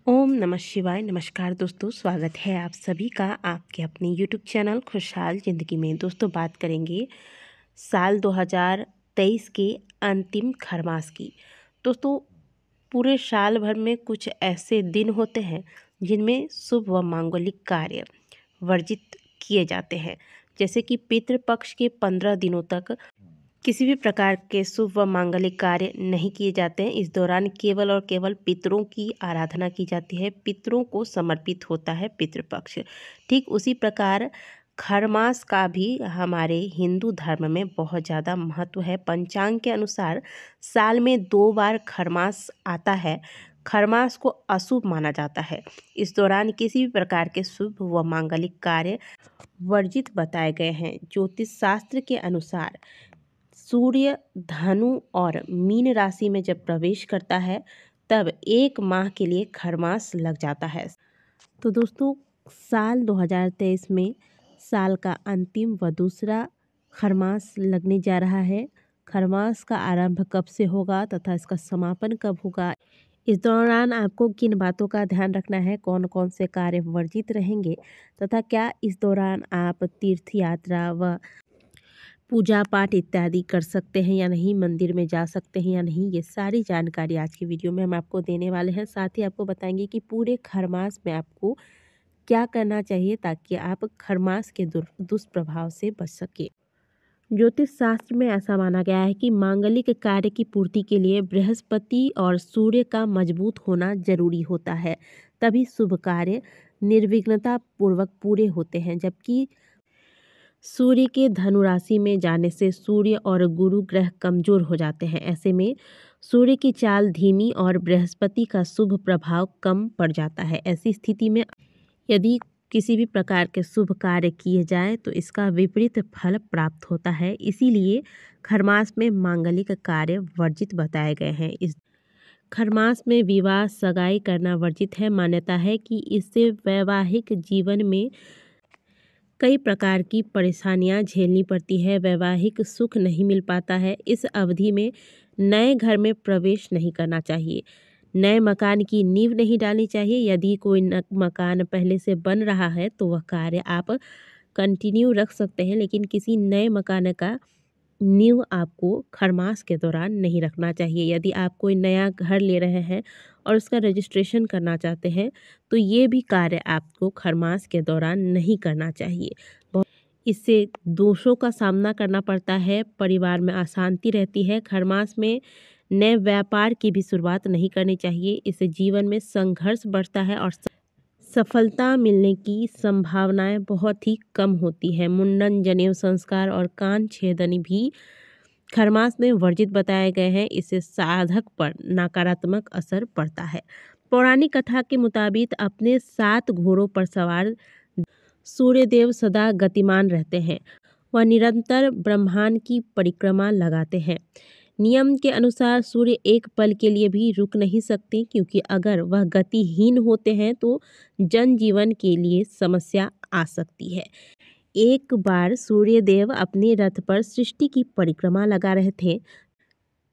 ओम नमः शिवाय। नमस्कार दोस्तों, स्वागत है आप सभी का आपके अपने यूट्यूब चैनल खुशहाल ज़िंदगी में। दोस्तों बात करेंगे साल 2023 के अंतिम खरमास की। दोस्तों पूरे साल भर में कुछ ऐसे दिन होते हैं जिनमें शुभ व मांगलिक कार्य वर्जित किए जाते हैं, जैसे कि पितृपक्ष के 15 दिनों तक किसी भी प्रकार के शुभ व मांगलिक कार्य नहीं किए जाते हैं। इस दौरान केवल और केवल पितरों की आराधना की जाती है, पितरों को समर्पित होता है पितृपक्ष। ठीक उसी प्रकार खरमास का भी हमारे हिंदू धर्म में बहुत ज़्यादा महत्व है। पंचांग के अनुसार साल में 2 बार खरमास आता है। खरमास को अशुभ माना जाता है। इस दौरान किसी भी प्रकार के शुभ व मांगलिक कार्य वर्जित बताए गए हैं। ज्योतिष शास्त्र के अनुसार सूर्य धनु और मीन राशि में जब प्रवेश करता है तब 1 माह के लिए खरमास लग जाता है। तो दोस्तों साल 2023 में साल का अंतिम व दूसरा खरमास लगने जा रहा है। खरमास का आरंभ कब से होगा तथा इसका समापन कब होगा, इस दौरान आपको किन बातों का ध्यान रखना है, कौन कौन से कार्य वर्जित रहेंगे तथा क्या इस दौरान आप तीर्थ यात्रा व पूजा पाठ इत्यादि कर सकते हैं या नहीं, मंदिर में जा सकते हैं या नहीं, ये सारी जानकारी आज की वीडियो में हम आपको देने वाले हैं। साथ ही आपको बताएंगे कि पूरे खरमास में आपको क्या करना चाहिए ताकि आप खरमास के दुष्प्रभाव से बच सके। ज्योतिष शास्त्र में ऐसा माना गया है कि मांगलिक कार्य की पूर्ति के लिए बृहस्पति और सूर्य का मजबूत होना जरूरी होता है, तभी शुभ कार्य निर्विघ्नता पूर्वक पूरे होते हैं। जबकि सूर्य के धनु राशि में जाने से सूर्य और गुरु ग्रह कमजोर हो जाते हैं। ऐसे में सूर्य की चाल धीमी और बृहस्पति का शुभ प्रभाव कम पड़ जाता है। ऐसी स्थिति में यदि किसी भी प्रकार के शुभ कार्य किए जाए तो इसका विपरीत फल प्राप्त होता है। इसीलिए खरमास में मांगलिक कार्य वर्जित बताए गए हैं। इस खरमास में विवाह सगाई करना वर्जित है। मान्यता है कि इससे वैवाहिक जीवन में कई प्रकार की परेशानियां झेलनी पड़ती है, वैवाहिक सुख नहीं मिल पाता है। इस अवधि में नए घर में प्रवेश नहीं करना चाहिए, नए मकान की नींव नहीं डालनी चाहिए। यदि कोई मकान पहले से बन रहा है तो वह कार्य आप कंटिन्यू रख सकते हैं, लेकिन किसी नए मकान का नींव आपको खरमास के दौरान नहीं रखना चाहिए। यदि आप कोई नया घर ले रहे हैं और उसका रजिस्ट्रेशन करना चाहते हैं तो ये भी कार्य आपको खरमास के दौरान नहीं करना चाहिए। इससे दोषों का सामना करना पड़ता है, परिवार में अशांति रहती है। खरमास में नए व्यापार की भी शुरुआत नहीं करनी चाहिए। इससे जीवन में संघर्ष बढ़ता है और सफलता मिलने की संभावनाएं बहुत ही कम होती है। मुंडन, जनेऊ संस्कार और कान छेदन भी खरमास में वर्जित बताए गए हैं। इससे साधक पर नकारात्मक असर पड़ता है। पौराणिक कथा के मुताबिक अपने 7 घोड़ों पर सवार सूर्यदेव सदा गतिमान रहते हैं। वह निरंतर ब्रह्मांड की परिक्रमा लगाते हैं। नियम के अनुसार सूर्य एक पल के लिए भी रुक नहीं सकते, क्योंकि अगर वह गतिहीन होते हैं तो जनजीवन के लिए समस्या आ सकती है। एक बार सूर्यदेव अपने रथ पर सृष्टि की परिक्रमा लगा रहे थे,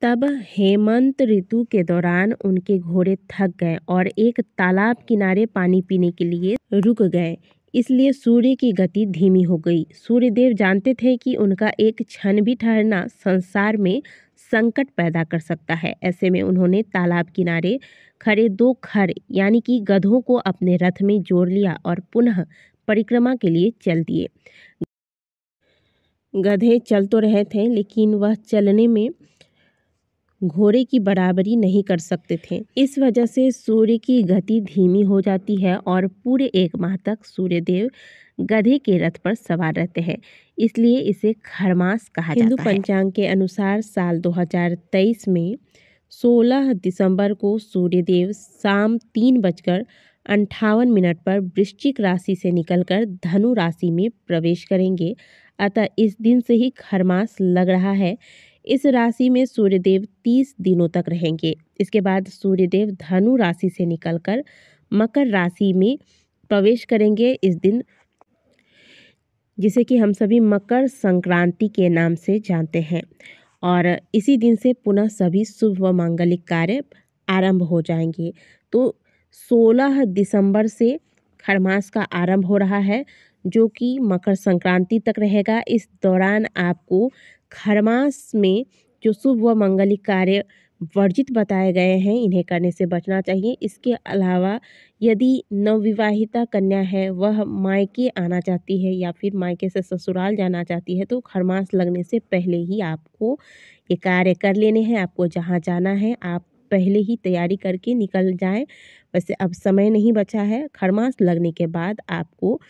तब हेमंत ऋतु के दौरान उनके घोड़े थक गए और एक तालाब किनारे पानी पीने के लिए रुक गए। इसलिए सूर्य की गति धीमी हो गई। सूर्यदेव जानते थे कि उनका एक क्षण भी ठहरना संसार में संकट पैदा कर सकता है। ऐसे में उन्होंने तालाब किनारे खड़े 2 खर यानी कि गधों को अपने रथ में जोड़ लिया और पुनः परिक्रमा के लिए चल दिए। गधे चल तो रहे थे, लेकिन वह चलने में घोड़े की बराबरी नहीं कर सकते थे। इस वजह से सूर्य की गति धीमी हो जाती है और पूरे 1 माह तक सूर्यदेव गधे के रथ पर सवार रहते हैं। इसलिए इसे खरमास कहा जाता है। हिंदू पंचांग के अनुसार साल 2023 में 16 दिसंबर को सूर्यदेव शाम 3:58 पर वृश्चिक राशि से निकलकर धनु राशि में प्रवेश करेंगे। अतः इस दिन से ही खरमास लग रहा है। इस राशि में सूर्यदेव 30 दिनों तक रहेंगे। इसके बाद सूर्यदेव धनु राशि से निकलकर मकर राशि में प्रवेश करेंगे इस दिन, जिसे कि हम सभी मकर संक्रांति के नाम से जानते हैं। और इसी दिन से पुनः सभी शुभ व मांगलिक कार्य आरंभ हो जाएंगे। तो 16 दिसंबर से खरमास का आरंभ हो रहा है, जो कि मकर संक्रांति तक रहेगा। इस दौरान आपको खरमास में जो शुभ व मंगलिक कार्य वर्जित बताए गए हैं, इन्हें करने से बचना चाहिए। इसके अलावा यदि नवविवाहिता कन्या है, वह मायके आना चाहती है या फिर मायके से ससुराल जाना चाहती है, तो खरमास लगने से पहले ही आपको ये कार्य कर लेने हैं। आपको जहाँ जाना है आप पहले ही तैयारी करके निकल जाएं। वैसे अब समय नहीं बचा है। खरमास लगने के बाद आपको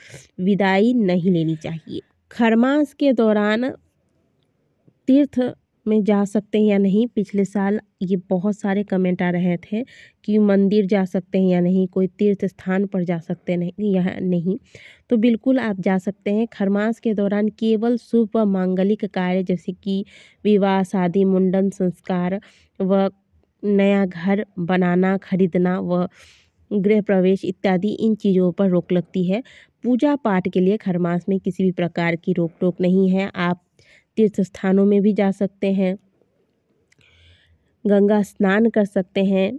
विदाई नहीं लेनी चाहिए। खरमास के दौरान तीर्थ में जा सकते हैं या नहीं, पिछले साल ये बहुत सारे कमेंट आ रहे थे कि मंदिर जा सकते हैं या नहीं, कोई तीर्थ स्थान पर जा सकते नहीं या नहीं, तो बिल्कुल आप जा सकते हैं। खरमास के दौरान केवल शुभ व मांगलिक कार्य जैसे कि विवाह, शादी, मुंडन संस्कार व नया घर बनाना, खरीदना व गृह प्रवेश इत्यादि, इन चीज़ों पर रोक लगती है। पूजा पाठ के लिए खरमास में किसी भी प्रकार की रोक टोक नहीं है। आप तीर्थ स्थानों में भी जा सकते हैं, गंगा स्नान कर सकते हैं,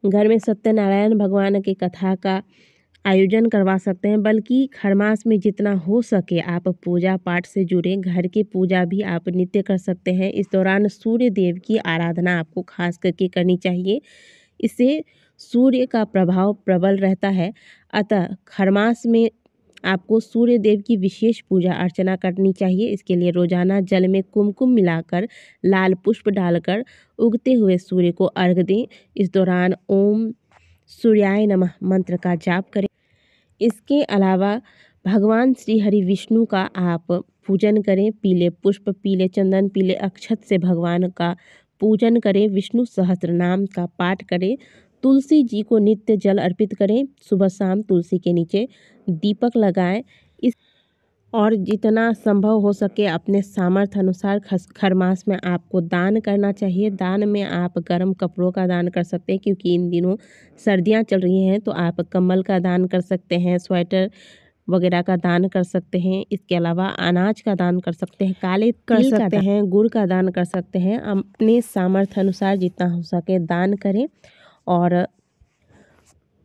घर में सत्यनारायण भगवान की कथा का आयोजन करवा सकते हैं। बल्कि खरमास में जितना हो सके आप पूजा पाठ से जुड़े घर की पूजा भी आप नित्य कर सकते हैं। इस दौरान सूर्य देव की आराधना आपको खास करके करनी चाहिए। इससे सूर्य का प्रभाव प्रबल रहता है। अतः खरमास में आपको सूर्य देव की विशेष पूजा अर्चना करनी चाहिए। इसके लिए रोजाना जल में कुमकुम मिलाकर लाल पुष्प डालकर उगते हुए सूर्य को अर्घ दें। इस दौरान ओम सूर्याय नमः मंत्र का जाप करें। इसके अलावा भगवान श्री हरि विष्णु का आप पूजन करें। पीले पुष्प, पीले चंदन, पीले अक्षत से भगवान का पूजन करें। विष्णु सहस्त्र नाम का पाठ करें। तुलसी जी को नित्य जल अर्पित करें। सुबह शाम तुलसी के नीचे दीपक लगाएं। इस और जितना संभव हो सके अपने सामर्थ्य अनुसार खरमास में आपको दान करना चाहिए। दान में आप गर्म कपड़ों का दान कर सकते हैं, क्योंकि इन दिनों सर्दियां चल रही हैं, तो आप कंबल का दान कर सकते हैं, स्वेटर वगैरह का दान कर सकते हैं। इसके अलावा अनाज का दान कर सकते हैं, काले तिल का दान हैं, गुड़ का दान कर सकते हैं। अपने सामर्थ्य अनुसार जितना हो सके दान करें और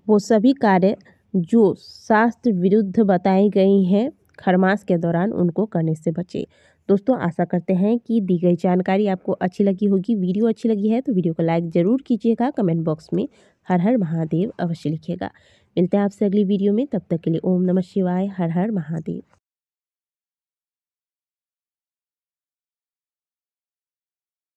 वो सभी कार्य जो शास्त्र विरुद्ध बताई गई हैं खरमास के दौरान, उनको करने से बचें। दोस्तों, आशा करते हैं कि दी गई जानकारी आपको अच्छी लगी होगी। वीडियो अच्छी लगी है तो वीडियो को लाइक ज़रूर कीजिएगा। कमेंट बॉक्स में हर हर महादेव अवश्य लिखिएगा। मिलते हैं आपसे अगली वीडियो में, तब तक के लिए ओम नमः शिवाय, हर हर महादेव।